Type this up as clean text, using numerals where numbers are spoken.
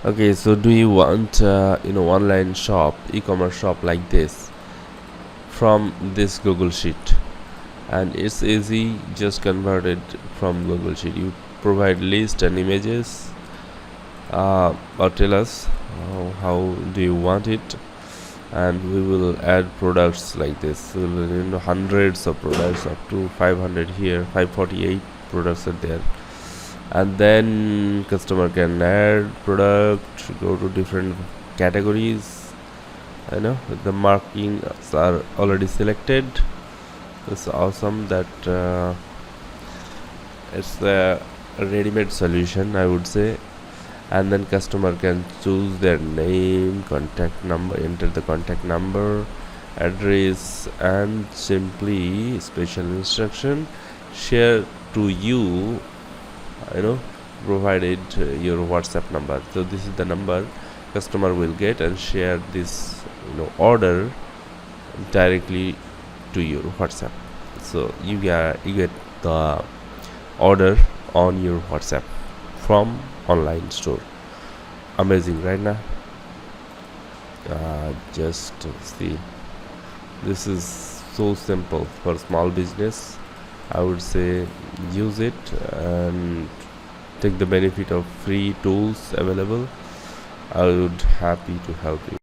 Okay, so do you want online shop, e-commerce shop like this from this Google Sheet? And it's easy, just convert it from Google Sheet. You provide list and images, or tell us how do you want it, and we will add products like this. We will, hundreds of products, up to 500 here, 548 products are there. And then customer can add product, go to different categories. The markings are already selected. It's awesome that it's a ready-made solution, I would say. And then customer can choose their name, contact number, enter the contact number, address, and simply special instruction share to you, provided your WhatsApp number. So this is the number customer will get and share this order directly to your WhatsApp. So you get the order on your WhatsApp from online store. Amazing, right? Now just see, this is so simple for small business. I would say use it and take the benefit of free tools available. I would happy to help you.